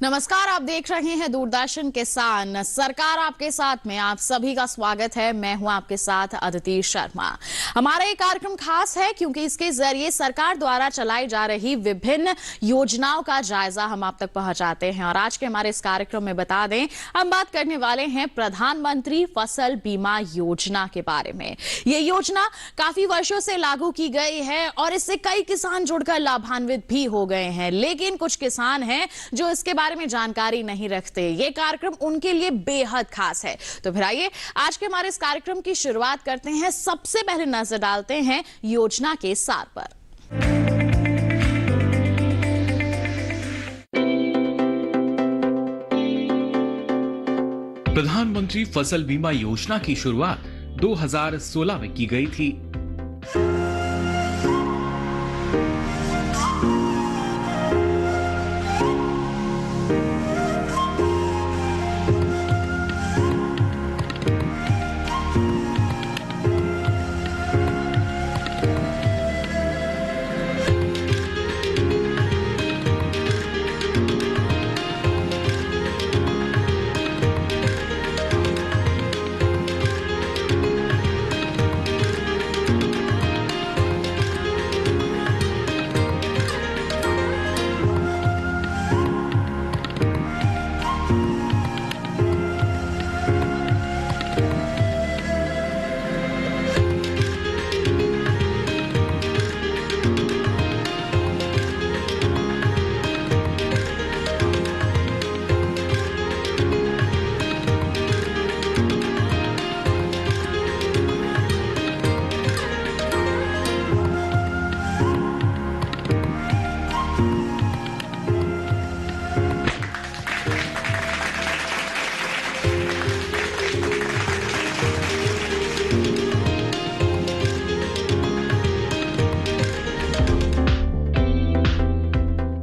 नमस्कार, आप देख रहे हैं दूरदर्शन किसान। सरकार आपके साथ में आप सभी का स्वागत है। मैं हूं आपके साथ अदिति शर्मा। हमारा ये कार्यक्रम खास है क्योंकि इसके जरिए सरकार द्वारा चलाई जा रही विभिन्न योजनाओं का जायजा हम आप तक पहुंचाते हैं। और आज के हमारे इस कार्यक्रम में बता दें, हम बात करने वाले हैं प्रधानमंत्री फसल बीमा योजना के बारे में। ये योजना काफी वर्षों से लागू की गई है और इससे कई किसान जुड़कर लाभान्वित भी हो गए हैं, लेकिन कुछ किसान हैं जो इसके बारे में जानकारी नहीं रखते। ये कार्यक्रम उनके लिए बेहद खास है। तो फिर आइए आज के हमारे इस कार्यक्रम की शुरुआत करते हैं। सबसे पहले नजर डालते हैं योजना के सार पर। प्रधानमंत्री फसल बीमा योजना की शुरुआत 2016 में की गई थी।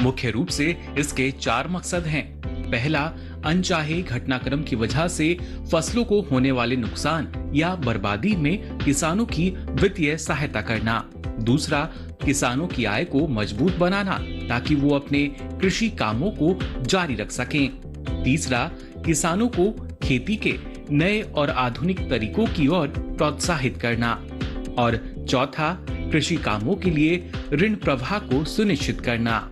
मुख्य रूप से इसके 4 मकसद हैं। पहला, अनचाहे घटनाक्रम की वजह से फसलों को होने वाले नुकसान या बर्बादी में किसानों की वित्तीय सहायता करना। दूसरा, किसानों की आय को मजबूत बनाना ताकि वो अपने कृषि कामों को जारी रख सकें। तीसरा, किसानों को खेती के नए और आधुनिक तरीकों की ओर प्रोत्साहित करना। और चौथा, कृषि कामों के लिए ऋण प्रवाह को सुनिश्चित करना।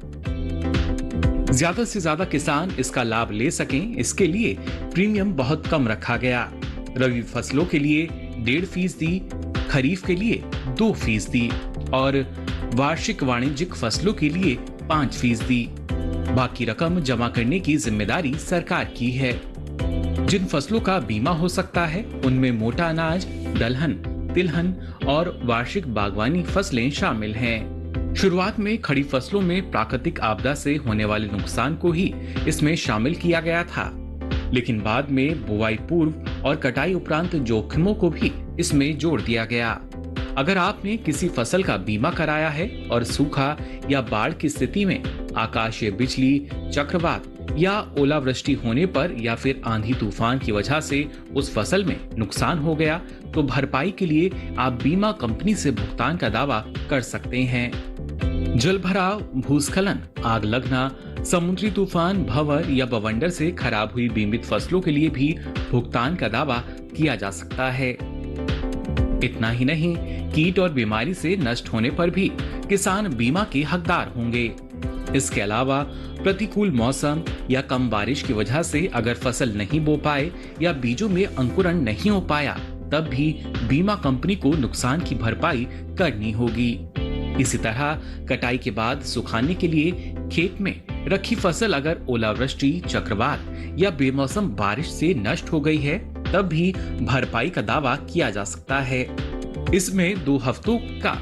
ज्यादा से ज्यादा किसान इसका लाभ ले सकें, इसके लिए प्रीमियम बहुत कम रखा गया। रबी फसलों के लिए 1.5%, खरीफ के लिए 2% और वार्षिक वाणिज्यिक फसलों के लिए 5%। बाकी रकम जमा करने की जिम्मेदारी सरकार की है। जिन फसलों का बीमा हो सकता है उनमें मोटा अनाज, दलहन, तिलहन और वार्षिक बागवानी फसलें शामिल हैं। शुरुआत में खड़ी फसलों में प्राकृतिक आपदा से होने वाले नुकसान को ही इसमें शामिल किया गया था, लेकिन बाद में बुआई पूर्व और कटाई उपरांत जोखिमों को भी इसमें जोड़ दिया गया। अगर आपने किसी फसल का बीमा कराया है और सूखा या बाढ़ की स्थिति में आकाशीय बिजली, चक्रवात या ओलावृष्टि होने पर या फिर आंधी तूफान की वजह से उस फसल में नुकसान हो गया, तो भरपाई के लिए आप बीमा कंपनी से भुगतान का दावा कर सकते हैं। जलभराव, भूस्खलन, आग लगना, समुद्री तूफान, भंवर या बवंडर से खराब हुई बीमित फसलों के लिए भी भुगतान का दावा किया जा सकता है। इतना ही नहीं, कीट और बीमारी से नष्ट होने पर भी किसान बीमा के हकदार होंगे। इसके अलावा प्रतिकूल मौसम या कम बारिश की वजह से अगर फसल नहीं बो पाए या बीजों में अंकुरण नहीं हो पाया, तब भी बीमा कंपनी को नुकसान की भरपाई करनी होगी। इसी तरह कटाई के बाद सुखाने के लिए खेत में रखी फसल अगर ओलावृष्टि, चक्रवात या बेमौसम बारिश से नष्ट हो गई है, तब भी भरपाई का दावा किया जा सकता है। इसमें 2 हफ्तों का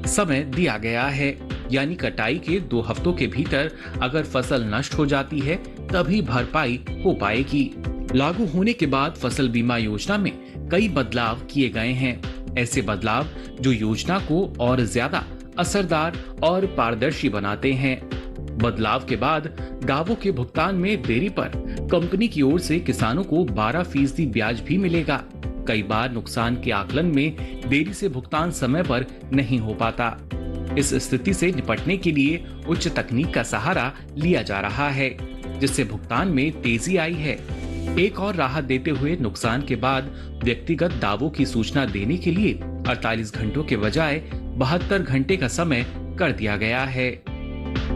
समय दिया गया है, यानी कटाई के 2 हफ्तों के भीतर अगर फसल नष्ट हो जाती है तभी भरपाई हो पाएगी। लागू होने के बाद फसल बीमा योजना में कई बदलाव किए गए हैं। ऐसे बदलाव जो योजना को और ज्यादा असरदार और पारदर्शी बनाते हैं। बदलाव के बाद दावों के भुगतान में देरी पर कंपनी की ओर से किसानों को 12% ब्याज भी मिलेगा। कई बार नुकसान के आकलन में देरी से भुगतान समय पर नहीं हो पाता। इस स्थिति से निपटने के लिए उच्च तकनीक का सहारा लिया जा रहा है। जिससे भुगतान में तेजी आई है। एक और राहत देते हुए नुकसान के बाद व्यक्तिगत दावों की सूचना देने के लिए 48 घंटों के बजाय 72 घंटे का समय कर दिया गया है।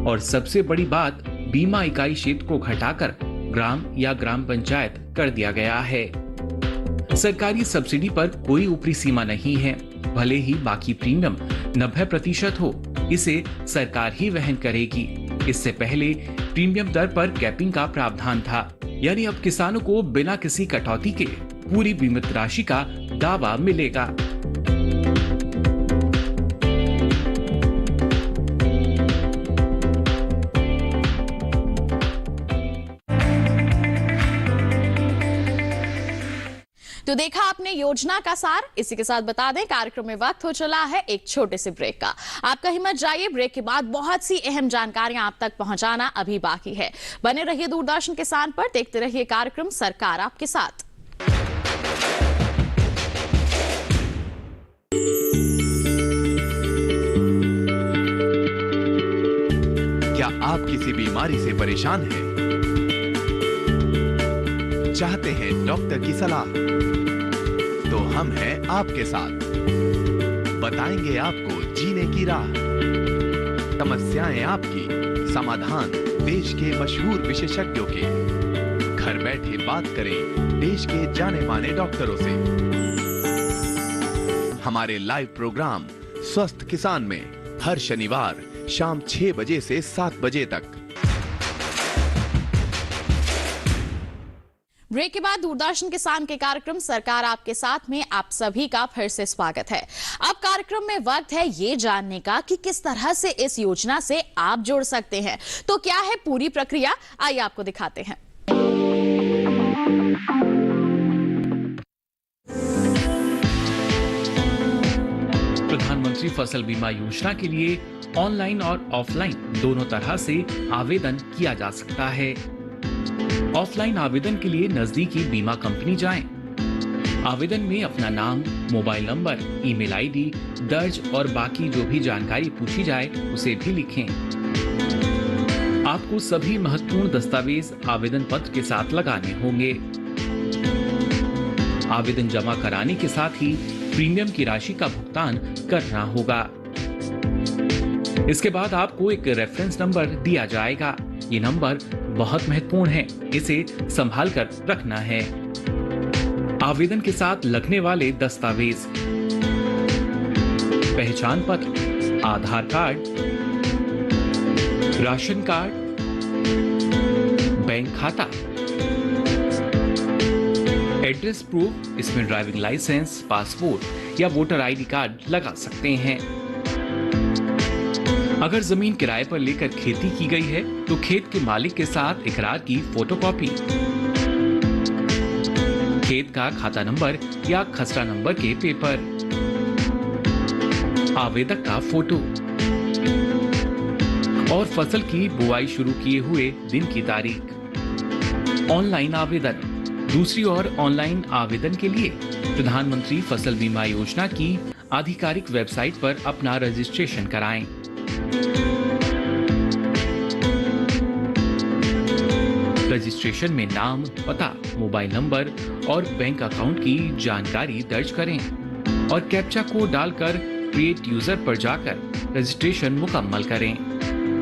और सबसे बड़ी बात, बीमा इकाई क्षेत्र को घटाकर ग्राम या ग्राम पंचायत कर दिया गया है। सरकारी सब्सिडी पर कोई ऊपरी सीमा नहीं है, भले ही बाकी प्रीमियम 90% हो, इसे सरकार ही वहन करेगी। इससे पहले प्रीमियम दर पर कैपिंग का प्रावधान था, यानी अब किसानों को बिना किसी कटौती के पूरी बीमित राशि का दावा मिलेगा। तो देखा आपने योजना का सार। इसी के साथ बता दें कार्यक्रम में वक्त हो चला है एक छोटे से ब्रेक का। आपका हिम्मत जाइए, ब्रेक के बाद बहुत सी अहम जानकारियां आप तक पहुंचाना अभी बाकी है। बने रहिए दूरदर्शन किसान पर, देखते रहिए कार्यक्रम सरकार आपके साथ। क्या आप किसी बीमारी से परेशान हैं? चाहते हैं डॉक्टर की सलाह? तो हम हैं आपके साथ, बताएंगे आपको जीने की राह। समस्याएं आपकी, समाधान देश के मशहूर विशेषज्ञों के। घर बैठे बात करें देश के जाने माने डॉक्टरों से। हमारे लाइव प्रोग्राम स्वस्थ किसान में हर शनिवार शाम 6 बजे से 7 बजे तक। ब्रेक के बाद दूरदर्शन किसान के कार्यक्रम सरकार आपके साथ में आप सभी का फिर से स्वागत है। अब कार्यक्रम में वक्त है ये जानने का कि किस तरह से इस योजना से आप जुड़ सकते हैं। तो क्या है पूरी प्रक्रिया, आइए आपको दिखाते हैं। प्रधानमंत्री फसल बीमा योजना के लिए ऑनलाइन और ऑफलाइन दोनों तरह से आवेदन किया जा सकता है। ऑफलाइन आवेदन के लिए नजदीकी बीमा कंपनी जाएं। आवेदन में अपना नाम, मोबाइल नंबर, ईमेल आईडी दर्ज और बाकी जो भी जानकारी पूछी जाए उसे भी लिखें। आपको सभी महत्वपूर्ण दस्तावेज आवेदन पत्र के साथ लगाने होंगे। आवेदन जमा कराने के साथ ही प्रीमियम की राशि का भुगतान करना होगा। इसके बाद आपको एक रेफरेंस नंबर दिया जाएगा। ये नंबर बहुत महत्वपूर्ण है, इसे संभाल कर रखना है। आवेदन के साथ लगने वाले दस्तावेज: पहचान पत्र, आधार कार्ड, राशन कार्ड, बैंक खाता, एड्रेस प्रूफ, इसमें ड्राइविंग लाइसेंस, पासपोर्ट या वोटर आईडी कार्ड लगा सकते हैं। अगर जमीन किराए पर लेकर खेती की गई है तो खेत के मालिक के साथ इकरार की फोटोकॉपी, खेत का खाता नंबर या खसरा नंबर के पेपर, आवेदक का फोटो और फसल की बुआई शुरू किए हुए दिन की तारीख। ऑनलाइन आवेदन: दूसरी ओर ऑनलाइन आवेदन के लिए प्रधानमंत्री फसल बीमा योजना की आधिकारिक वेबसाइट पर अपना रजिस्ट्रेशन कराएं। रजिस्ट्रेशन में नाम, पता, मोबाइल नंबर और बैंक अकाउंट की जानकारी दर्ज करें और कैप्चा कोड डालकर क्रिएट यूजर पर जाकर रजिस्ट्रेशन मुकम्मल करें।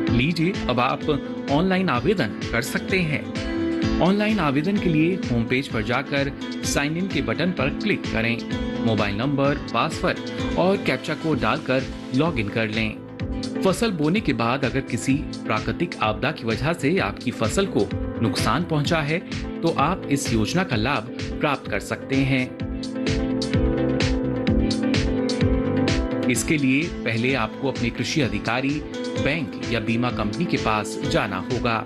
लीजिए, अब आप ऑनलाइन आवेदन कर सकते हैं। ऑनलाइन आवेदन के लिए होम पेज पर जाकर साइन इन के बटन पर क्लिक करें। मोबाइल नंबर, पासवर्ड और कैप्चा कोड डालकर लॉग इन कर लें। फसल बोने के बाद अगर किसी प्राकृतिक आपदा की वजह से आपकी फसल को नुकसान पहुंचा है तो आप इस योजना का लाभ प्राप्त कर सकते हैं। इसके लिए पहले आपको अपने कृषि अधिकारी, बैंक या बीमा कंपनी के पास जाना होगा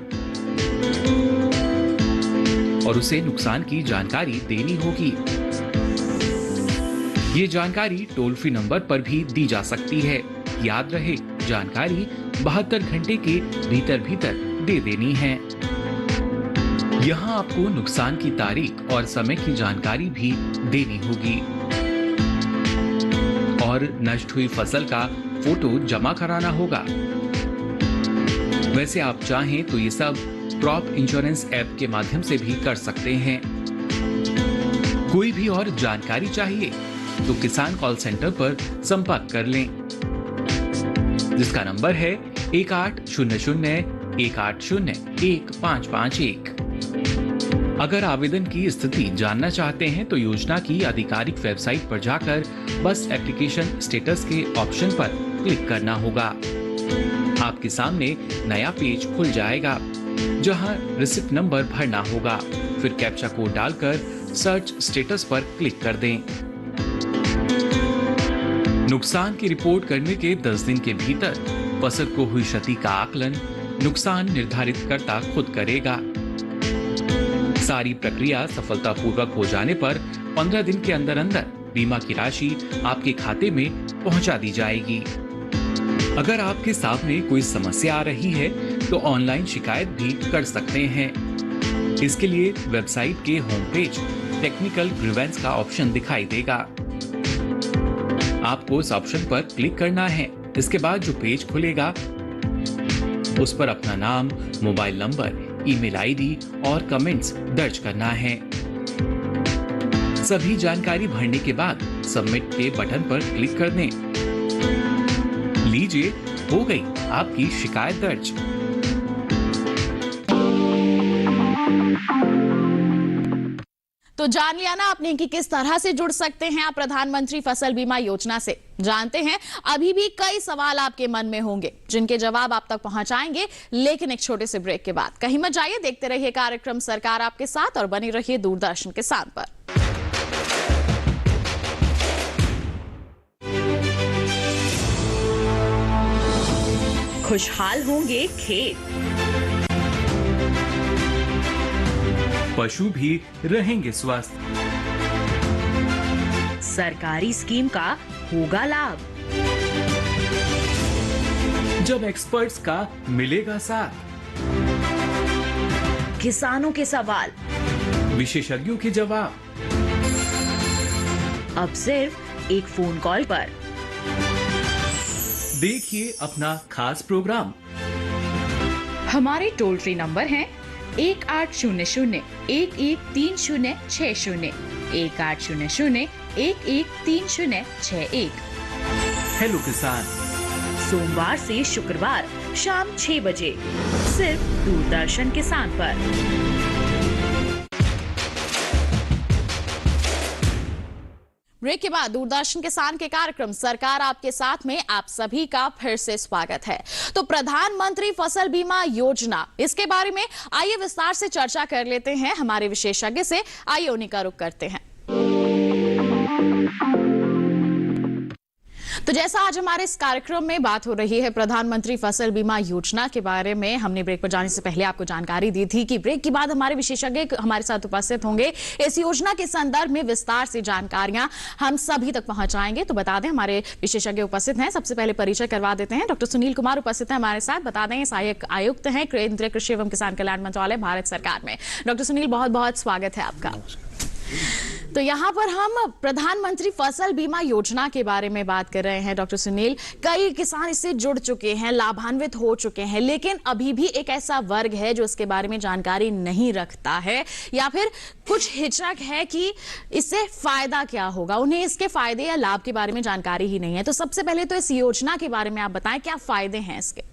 और उसे नुकसान की जानकारी देनी होगी। ये जानकारी टोल फ्री नंबर पर भी दी जा सकती है। याद रहे, जानकारी 72 घंटे के भीतर दे देनी है। यहाँ आपको नुकसान की तारीख और समय की जानकारी भी देनी होगी और नष्ट हुई फसल का फोटो जमा कराना होगा। वैसे आप चाहें तो ये सब क्रॉप इंश्योरेंस ऐप के माध्यम से भी कर सकते हैं। कोई भी और जानकारी चाहिए तो किसान कॉल सेंटर पर संपर्क कर लें, जिसका नंबर है 1800-180-1551। अगर आवेदन की स्थिति जानना चाहते हैं तो योजना की आधिकारिक वेबसाइट पर जाकर बस एप्लीकेशन स्टेटस के ऑप्शन पर क्लिक करना होगा। आपके सामने नया पेज खुल जाएगा, जहां रिसिप्ट नंबर भरना होगा। फिर कैप्चा कोड डालकर सर्च स्टेटस पर क्लिक कर दें। नुकसान की रिपोर्ट करने के 10 दिन के भीतर फसल को हुई क्षति का आकलन नुकसान निर्धारित करता खुद करेगा। सारी प्रक्रिया सफलतापूर्वक हो जाने पर 15 दिन के अंदर अंदर बीमा की राशि आपके खाते में पहुंचा दी जाएगी। अगर आपके सामने कोई समस्या आ रही है तो ऑनलाइन शिकायत भी कर सकते हैं। इसके लिए वेबसाइट के होम पेज टेक्निकल ग्रीवेंस का ऑप्शन दिखाई देगा। आपको इस ऑप्शन पर क्लिक करना है। इसके बाद जो पेज खुलेगा उस पर अपना नाम, मोबाइल नंबर, ईमेल आईडी और कमेंट्स दर्ज करना है। सभी जानकारी भरने के बाद सबमिट के बटन पर क्लिक कर दें। लीजिए, हो गई आपकी शिकायत दर्ज। तो जान लिया ना आपने कि किस तरह से जुड़ सकते हैं आप प्रधानमंत्री फसल बीमा योजना से। जानते हैं अभी भी कई सवाल आपके मन में होंगे जिनके जवाब आप तक पहुंचाएंगे, लेकिन एक छोटे से ब्रेक के बाद। कहीं मत जाइए, देखते रहिए कार्यक्रम सरकार आपके साथ और बने रहिए दूरदर्शन के साथ पर। खुशहाल होंगे खेत, पशु भी रहेंगे स्वस्थ, सरकारी स्कीम का होगा लाभ, जब एक्सपर्ट्स का मिलेगा साथ, किसानों के सवाल विशेषज्ञों के जवाब, अब सिर्फ एक फोन कॉल पर। देखिए अपना खास प्रोग्राम। हमारे टोल फ्री नंबर हैं 1800-113060, 1800-113061। हेलो किसान, सोमवार से शुक्रवार शाम 6 बजे सिर्फ दूरदर्शन किसान पर। ब्रेक के बाद दूरदर्शन किसान के कार्यक्रम सरकार आपके साथ में आप सभी का फिर से स्वागत है। तो प्रधानमंत्री फसल बीमा योजना, इसके बारे में आइए विस्तार से चर्चा कर लेते हैं हमारे विशेषज्ञ से। आइए उन्हीं का रुख करते हैं। तो जैसा आज हमारे इस कार्यक्रम में बात हो रही है प्रधानमंत्री फसल बीमा योजना के बारे में, हमने ब्रेक पर जाने से पहले आपको जानकारी दी थी कि ब्रेक के बाद हमारे विशेषज्ञ हमारे साथ उपस्थित होंगे। इस योजना के संदर्भ में विस्तार से जानकारियां हम सभी तक पहुंचाएंगे। तो बता दें हमारे विशेषज्ञ उपस्थित हैं। सबसे पहले परिचय करवा देते हैं। डॉक्टर सुनील कुमार उपस्थित हैं हमारे साथ। बता दें सहायक आयुक्त हैं केंद्रीय कृषि एवं किसान कल्याण मंत्रालय भारत सरकार में। डॉक्टर सुनील, बहुत बहुत स्वागत है आपका। तो यहाँ पर हम प्रधानमंत्री फसल बीमा योजना के बारे में बात कर रहे हैं। डॉक्टर सुनील, कई किसान इससे जुड़ चुके हैं, लाभान्वित हो चुके हैं, लेकिन अभी भी एक ऐसा वर्ग है जो इसके बारे में जानकारी नहीं रखता है या फिर कुछ हिचक है कि इससे फायदा क्या होगा। उन्हें इसके फायदे या लाभ के बारे में जानकारी ही नहीं है। तो सबसे पहले तो इस योजना के बारे में आप बताएं, क्या फायदे हैं इसके?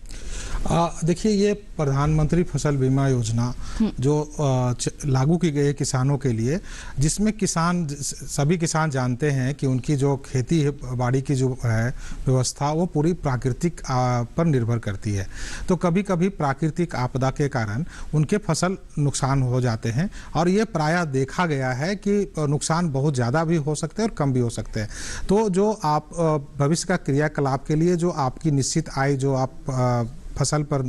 देखिए, ये प्रधानमंत्री फसल बीमा योजना जो लागू की गई है किसानों के लिए, जिसमें सभी किसान जानते हैं कि उनकी जो खेती बाड़ी की जो है व्यवस्था वो पूरी प्राकृतिक पर निर्भर करती है। तो कभी कभी प्राकृतिक आपदा के कारण उनके फसल नुकसान हो जाते हैं और ये प्रायः देखा गया है कि नुकसान बहुत ज़्यादा भी हो सकते हैं और कम भी हो सकते हैं। तो जो आप भविष्य का क्रियाकलाप के लिए जो आपकी निश्चित आय जो आप फसल पर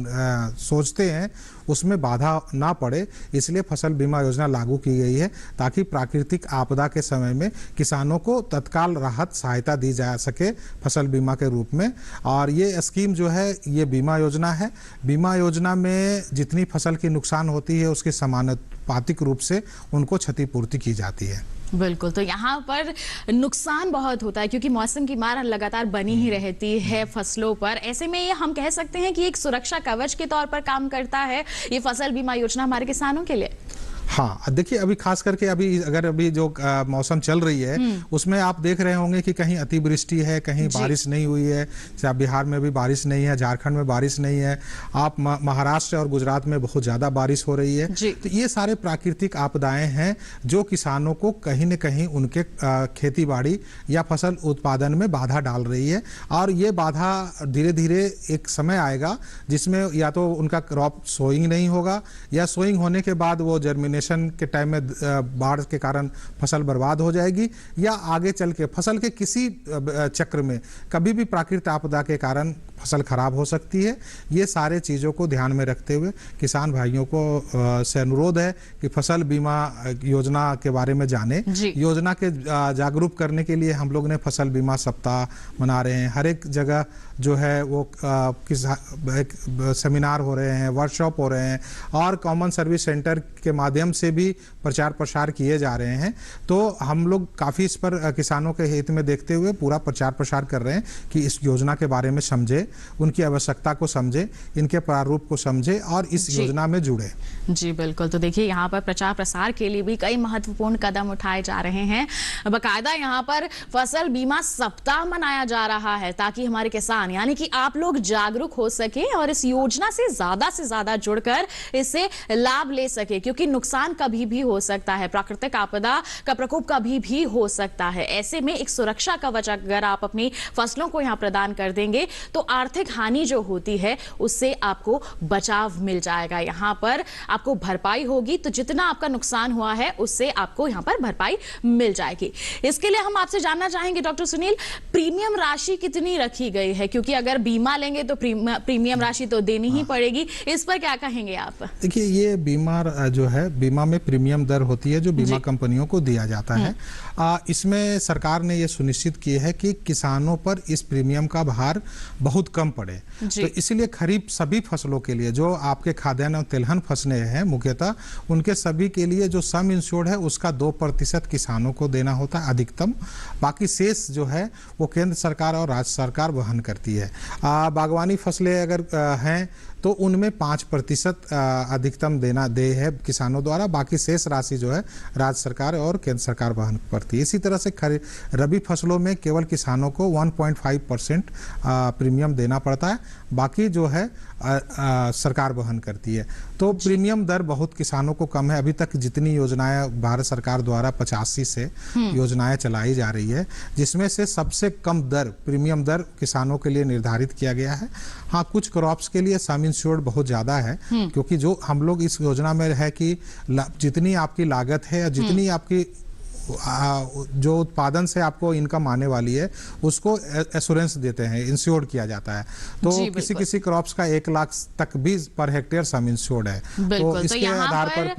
सोचते हैं उसमें बाधा ना पड़े, इसलिए फसल बीमा योजना लागू की गई है ताकि प्राकृतिक आपदा के समय में किसानों को तत्काल राहत सहायता दी जा सके फसल बीमा के रूप में। और ये स्कीम जो है ये बीमा योजना है। बीमा योजना में जितनी फसल की नुकसान होती है उसके समानुपातिक रूप से उनको क्षतिपूर्ति की जाती है। बिल्कुल, तो यहाँ पर नुकसान बहुत होता है क्योंकि मौसम की मार लगातार बनी ही रहती है फसलों पर। ऐसे में ये हम कह सकते हैं कि एक सुरक्षा कवच के तौर पर काम करता है ये फसल बीमा योजना हमारे किसानों के लिए। हाँ, देखिए अभी खास करके अभी जो मौसम चल रही है उसमें आप देख रहे होंगे कि कहीं अतिवृष्टि है, कहीं बारिश नहीं हुई है। जैसे बिहार में भी बारिश नहीं है, झारखंड में बारिश नहीं है, आप महाराष्ट्र और गुजरात में बहुत ज़्यादा बारिश हो रही है। तो ये सारे प्राकृतिक आपदाएं हैं जो किसानों को कहीं न कहीं उनके खेती बाड़ी या फसल उत्पादन में बाधा डाल रही है। और ये बाधा धीरे धीरे एक समय आएगा जिसमें या तो उनका क्रॉप सोइंग नहीं होगा या सोइंग होने के बाद वो जर्मिनेशन के टाइम में बाढ़ के कारण फसल बर्बाद हो जाएगी, या आगे चल के फसल के किसी चक्र में कभी भी प्राकृतिक आपदा के कारण फसल खराब हो सकती है। ये सारे चीज़ों को ध्यान में रखते हुए किसान भाइयों को से अनुरोध है कि फसल बीमा योजना के बारे में जाने। योजना के जागरूक करने के लिए हम लोग ने फसल बीमा सप्ताह मना रहे हैं। हर एक जगह जो है वो सेमिनार हो रहे हैं, वर्कशॉप हो रहे हैं और कॉमन सर्विस सेंटर के माध्यम से भी प्रचार प्रसार किए जा रहे हैं। तो हम लोग काफ़ी इस पर किसानों के हित में देखते हुए पूरा प्रचार प्रसार कर रहे हैं कि इस योजना के बारे में समझे, उनकी आवश्यकता को समझे, इनके प्रारूप को समझे और इस योजना में जुड़े। जी बिल्कुल, तो देखिए यहाँ पर प्रचार प्रसार के लिए भी कई महत्वपूर्ण कदम उठाए जा रहे हैं। बाकायदा यहाँ पर फसल बीमा सप्ताह मनाया जा रहा है ताकि हमारे किसान यानी कि आप लोग जागरूक हो सके और इस योजना से ज्यादा जुड़कर इससे लाभ ले सके, क्योंकि नुकसान कभी भी हो सकता है, प्राकृतिक आपदा का प्रकोप कभी भी हो सकता है। ऐसे में एक सुरक्षा कवच अगर आप अपनी फसलों को यहाँ प्रदान कर देंगे तो आर्थिक हानि जो होती है उससे आपको बचाव मिल जाएगा। यहाँ पर आपको भरपाई होगी, तो जितना आपका नुकसान हुआ है उससे आपको यहाँ पर भरपाई मिल जाएगी। इसके लिए हम आपसे जानना चाहेंगे डॉक्टर सुनील, प्रीमियम राशि कितनी रखी गई है? क्योंकि अगर बीमा लेंगे तो प्रीमियम राशि तो देनी ही पड़ेगी, इस पर क्या कहेंगे आप? देखिए ये बीमा जो है, बीमा में प्रीमियम दर होती है जो बीमा कंपनियों को दिया जाता है। इसमें सरकार ने ये सुनिश्चित की है कि किसानों पर इस प्रीमियम का भार बहुत कम पड़े। तो इसलिए खरीफ सभी फसलों के लिए जो आपके खाद्यान्न और तिलहन फसलें हैं मुख्यतः, उनके सभी के लिए जो सम इंश्योर्ड है उसका 2% किसानों को देना होता है अधिकतम। बाकी शेष जो है वो केंद्र सरकार और राज्य सरकार वहन करती है। बागवानी फसलें अगर हैं तो उनमें 5% अधिकतम देना है किसानों द्वारा, बाकी शेष राशि जो है राज्य सरकार और केंद्र सरकार वहन करती है। इसी तरह से रबी फसलों में केवल किसानों को 1.5% प्रीमियम देना पड़ता है, बाकी जो है सरकार वहन करती है। तो प्रीमियम दर बहुत किसानों को कम है। अभी तक जितनी योजनाएं भारत सरकार द्वारा 85 से योजनाएं चलाई जा रही है, जिसमें से सबसे कम दर प्रीमियम दर किसानों के लिए निर्धारित किया गया है। हाँ, कुछ क्रॉप्स के लिए सम इंश्योर्ड बहुत ज़्यादा है, क्योंकि जो हम लोग इस योजना में है कि जितनी आपकी लागत है, जितनी आपकी जो उत्पादन से आपको इनकम आने वाली है उसको एश्योरेंस देते हैं, इंश्योर्ड किया जाता है। तो किसी क्रॉप्स का 1 लाख तक भी पर हेक्टेयर सम इंश्योर्ड है। तो इसके आधार पर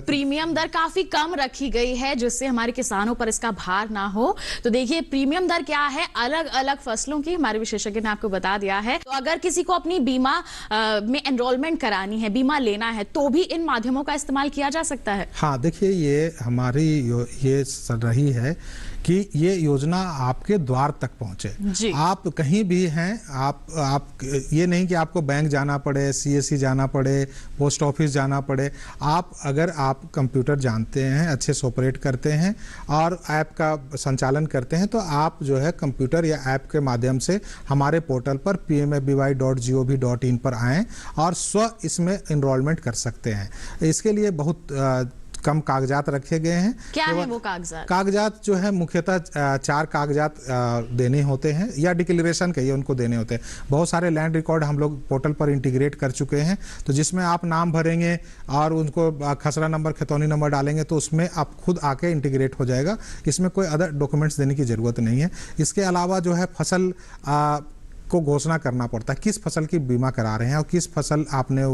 प्रीमियम दर काफी कम रखी गई है जिससे हमारे किसानों पर इसका भार ना हो। तो देखिए प्रीमियम दर क्या है, अलग अलग फसलों की हमारे विशेषज्ञ ने आपको बता दिया है। तो अगर किसी को अपनी बीमा में एनरोलमेंट करानी है, बीमा लेना है, तो भी इन माध्यमों का इस्तेमाल किया जा सकता है। हाँ, देखिए ये हमारी ये रही है कि ये योजना आपके द्वार तक पहुंचे। आप कहीं भी हैं, आप ये नहीं कि आपको बैंक जाना पड़े, सीएससी जाना पड़े, पोस्ट ऑफिस जाना पड़े। अगर आप कंप्यूटर जानते हैं, अच्छे से ऑपरेट करते हैं और ऐप का संचालन करते हैं, तो आप जो है कंप्यूटर या ऐप के माध्यम से हमारे पोर्टल पर pmfby.gov.in पर आएँ और इसमें इनरोलमेंट कर सकते हैं। इसके लिए बहुत कम कागजात रखे गए हैं। क्या है वो कागजात? कागजात जो है मुख्यतः 4 कागजात देने होते हैं या डिक्लेरेशन कहिए उनको देने होते हैं। बहुत सारे लैंड रिकॉर्ड हम लोग पोर्टल पर इंटीग्रेट कर चुके हैं, तो जिसमें आप नाम भरेंगे और उनको खसरा नंबर, खतौनी नंबर डालेंगे तो उसमें आप खुद आके इंटीग्रेट हो जाएगा। इसमें कोई अदर डॉक्यूमेंट्स देने की जरूरत नहीं है। इसके अलावा जो है फसल को घोषणा करना पड़ता है, किस फसल की बीमा करा रहे हैं और किस फसल आपने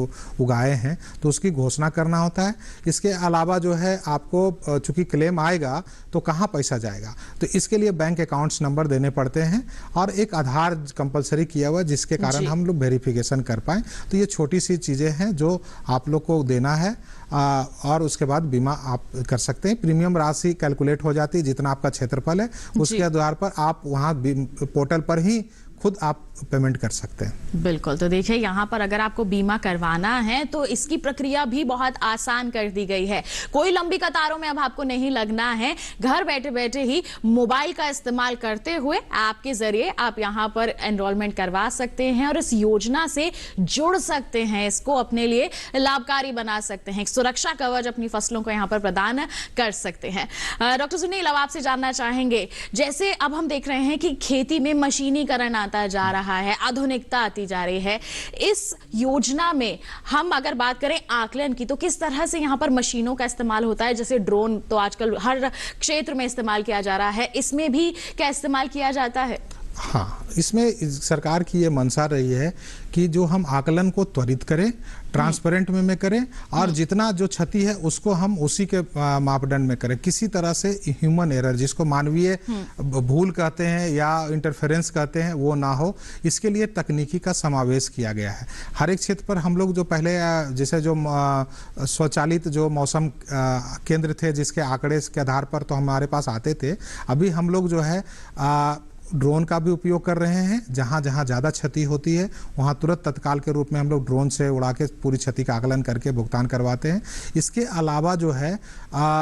उगाए हैं, तो उसकी घोषणा करना होता है। इसके अलावा जो है आपको चूंकि क्लेम आएगा तो कहाँ पैसा जाएगा, तो इसके लिए बैंक अकाउंट्स नंबर देने पड़ते हैं और एक आधार कंपलसरी किया हुआ है जिसके कारण हम लोग वेरिफिकेशन कर पाएँ। तो ये छोटी सी चीज़ें हैं जो आप लोग को देना है और उसके बाद बीमा आप कर सकते हैं। प्रीमियम राशि कैलकुलेट हो जाती है, जितना आपका क्षेत्रफल है उसके आधार पर आप वहाँ पोर्टल पर ही खुद आप पेमेंट कर सकते हैं। बिल्कुल, तो देखिए यहाँ पर अगर आपको बीमा करवाना है तो इसकी प्रक्रिया भी बहुत आसान कर दी गई है। कोई लंबी कतारों में अब आपको नहीं लगना है। घर बैठे बैठे ही मोबाइल का इस्तेमाल करते हुए ऐप के जरिए आप यहाँ पर एनरोलमेंट करवा सकते हैं और इस योजना से जुड़ सकते हैं, इसको अपने लिए लाभकारी बना सकते हैं, एक सुरक्षा कवच अपनी फसलों को यहाँ पर प्रदान कर सकते हैं। डॉक्टर सुनील, अब आपसे जानना चाहेंगे, जैसे अब हम देख रहे हैं कि खेती में मशीनीकरण आता जा रहा है, आधुनिकता आती जा रही है, इस योजना में हम अगर बात करें आकलन की तो किस तरह से यहाँ पर मशीनों का इस्तेमाल होता है? जैसे ड्रोन तो आजकल हर क्षेत्र में इस्तेमाल किया जा रहा है, इसमें भी क्या इस्तेमाल किया जाता है? हाँ, इसमें सरकार की ये मंशा रही है कि जो हम आकलन को त्वरित करें, ट्रांसपेरेंट में करें और जितना जो क्षति है उसको हम उसी के मापदंड में करें। किसी तरह से ह्यूमन एरर, जिसको मानवीय भूल कहते हैं या इंटरफेरेंस कहते हैं, वो ना हो, इसके लिए तकनीकी का समावेश किया गया है। हर एक क्षेत्र पर हम लोग जो पहले जैसे जो स्वचालित जो मौसम केंद्र थे जिसके आंकड़े के आधार पर तो हमारे पास आते थे, अभी हम लोग जो है ड्रोन का भी उपयोग कर रहे हैं। जहां जहां ज़्यादा क्षति होती है वहां तुरंत तत्काल के रूप में हम लोग ड्रोन से उड़ा के पूरी क्षति का आकलन करके भुगतान करवाते हैं। इसके अलावा जो है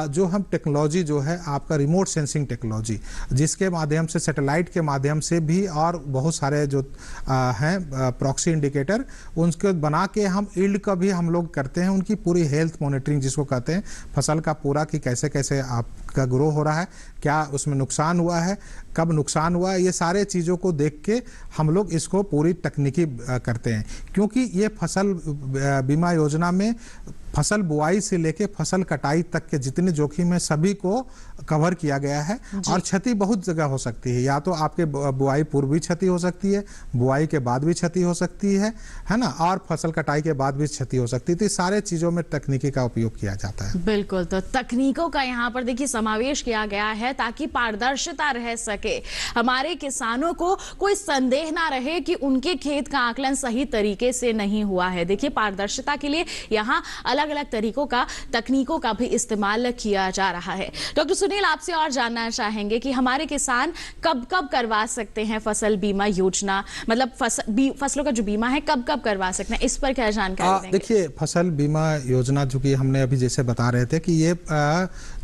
जो हम टेक्नोलॉजी जो है आपका रिमोट सेंसिंग टेक्नोलॉजी, जिसके माध्यम से सैटेलाइट के माध्यम से भी और बहुत सारे जो हैं प्रॉक्सी इंडिकेटर, उनको बना के हम ईल्ड का भी हम लोग करते हैं, उनकी पूरी हेल्थ मॉनिटरिंग जिसको कहते हैं, फसल का पूरा कि कैसे कैसे आपका ग्रो हो रहा है, क्या उसमें नुकसान हुआ है, कब नुकसान हुआ है, ये सारे चीज़ों को देख के हम लोग इसको पूरी तकनीकी करते हैं। क्योंकि ये फसल बीमा योजना में फसल बुआई से लेके फसल कटाई तक के जितने जोखिम है सभी को कवर किया गया है। और क्षति बहुत जगह हो सकती है, या तो आपके बुआई पूर्व भी क्षति हो सकती है, बुआई के बाद भी क्षति हो सकती है ना, और फसल कटाई के बाद भी क्षति हो सकती है। तो सारे चीज़ों में तकनीकी का उपयोग किया जाता है। बिल्कुल, तो तकनीकों का यहाँ पर देखिए समावेश किया गया है ताकि पारदर्शिता रह सके, हमारे किसानों को कोई संदेह ना रहे कि उनके खेत का आकलन सही तरीके से नहीं हुआ है। देखिए, पारदर्शिता के लिए यहाँ अलग अलग तरीकों का, तकनीकों का भी इस्तेमाल किया जा रहा है। डॉक्टर सुनील, आपसे और जानना चाहेंगे कि हमारे किसान कब कब करवा सकते हैं फसल बीमा योजना, मतलब फसलों का जो बीमा है कब कब करवा सकते हैं, इस पर क्या जानकारी देंगे? देखिए, फसल बीमा योजना जो कि हमने अभी जैसे बता रहे थे कि ये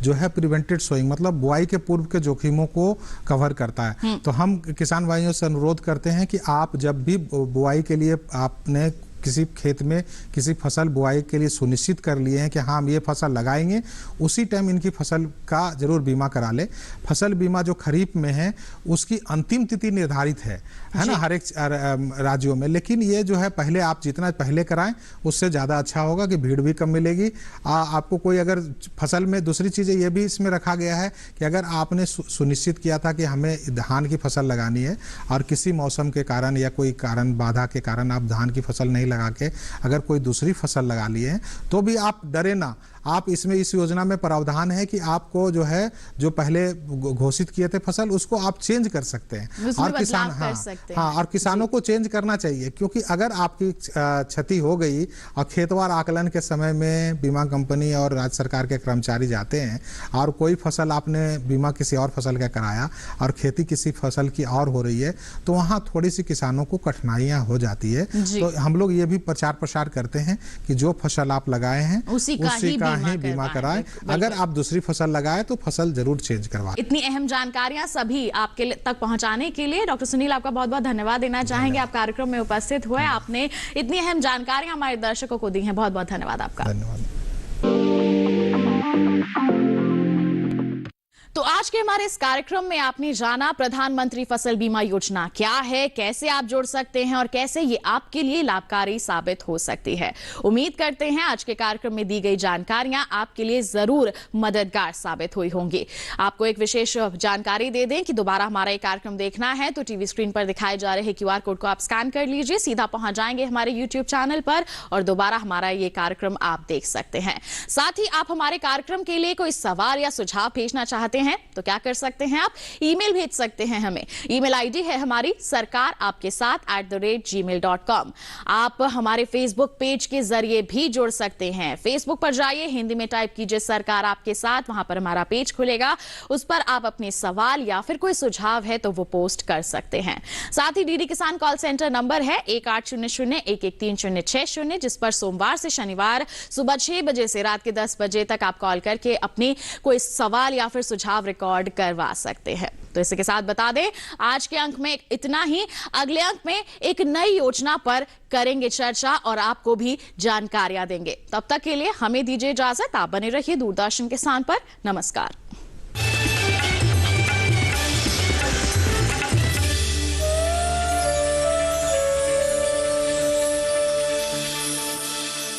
जो है प्रिवेंटेड सोइंग, मतलब बुआई के पूर्व के जोखिमों को कवर करता है। तो हम किसान भाइयों से अनुरोध करते हैं कि आप जब भी बुआई के लिए आपने किसी खेत में किसी फसल बुआई के लिए सुनिश्चित कर लिए हैं कि हाँ हम ये फसल लगाएंगे, उसी टाइम इनकी फसल का जरूर बीमा करा ले। फसल बीमा जो खरीफ में है उसकी अंतिम तिथि निर्धारित है ना हर एक राज्यों में, लेकिन ये जो है पहले आप जितना पहले कराएं उससे ज़्यादा अच्छा होगा कि भीड़ भी कम मिलेगी। आपको कोई अगर फसल में दूसरी चीज़ें ये भी इसमें रखा गया है कि अगर आपने सुनिश्चित किया था कि हमें धान की फसल लगानी है और किसी मौसम के कारण या कोई कारण बाधा के कारण आप धान की फसल नहीं लगा के अगर कोई दूसरी फसल लगा लिए हैं तो भी आप डरे ना। आप इसमें इस योजना में प्रावधान है कि आपको जो है जो पहले घोषित किए थे फसल उसको आप चेंज कर सकते हैं और किसान और किसानों को चेंज करना चाहिए, क्योंकि अगर आपकी क्षति हो गई और खेतवार आकलन के समय में बीमा कंपनी और राज्य सरकार के कर्मचारी जाते हैं और कोई फसल आपने बीमा किसी और फसल का कराया और खेती किसी फसल की और हो रही है तो वहाँ थोड़ी सी किसानों को कठिनाइयाँ हो जाती है। तो हम लोग ये भी प्रचार प्रसार करते हैं कि जो फसल आप लगाए हैं उसी का ही बीमा कराएं। अगर आप दूसरी फसल लगाए तो फसल जरूर चेंज करवाएं। इतनी अहम जानकारियां सभी आपके तक पहुंचाने के लिए डॉक्टर सुनील आपका बहुत बहुत धन्यवाद देना चाहेंगे। आप कार्यक्रम में उपस्थित हुए, आपने इतनी अहम जानकारियां हमारे दर्शकों को दी हैं, बहुत बहुत धन्यवाद आपका। धन्यवाद। तो आज के हमारे इस कार्यक्रम में आपने जाना प्रधानमंत्री फसल बीमा योजना क्या है, कैसे आप जुड़ सकते हैं और कैसे ये आपके लिए लाभकारी साबित हो सकती है। उम्मीद करते हैं आज के कार्यक्रम में दी गई जानकारियां आपके लिए जरूर मददगार साबित हुई होंगी। आपको एक विशेष जानकारी दे दें कि दोबारा हमारा ये कार्यक्रम देखना है तो टीवी स्क्रीन पर दिखाए जा रहे QR कोड को आप स्कैन कर लीजिए, सीधा पहुंच जाएंगे हमारे YouTube चैनल पर और दोबारा हमारा ये कार्यक्रम आप देख सकते हैं। साथ ही आप हमारे कार्यक्रम के लिए कोई सवाल या सुझाव भेजना चाहते हैं तो क्या कर सकते हैं आप, ईमेल भेज सकते हैं हमें। ईमेल आईडी है हमारी सरकार आपके साथ @gmail.com। आप हमारे फेसबुक पेज के जरिए भी जुड़ सकते हैं। फेसबुक पर जाइए, हिंदी में टाइप कीजिए सरकार आपके साथ, वहां पर हमारा पेज खुलेगा, उस पर आप अपने सवाल या फिर कोई सुझाव है तो वो पोस्ट कर सकते हैं। साथ ही डीडी किसान कॉल सेंटर नंबर है 1800-113-060, जिस पर सोमवार से शनिवार सुबह 6 बजे से रात के 10 बजे तक आप कॉल करके अपनी कोई सवाल या फिर सुझाव रिकॉर्ड करवा सकते हैं। तो इसी के साथ बता दें आज के अंक में इतना ही। अगले अंक में एक नई योजना पर करेंगे चर्चा और आपको भी जानकारियां देंगे। तब तक के लिए हमें दीजिए इजाजत। आप बने रहिए दूरदर्शन किसान पर। नमस्कार।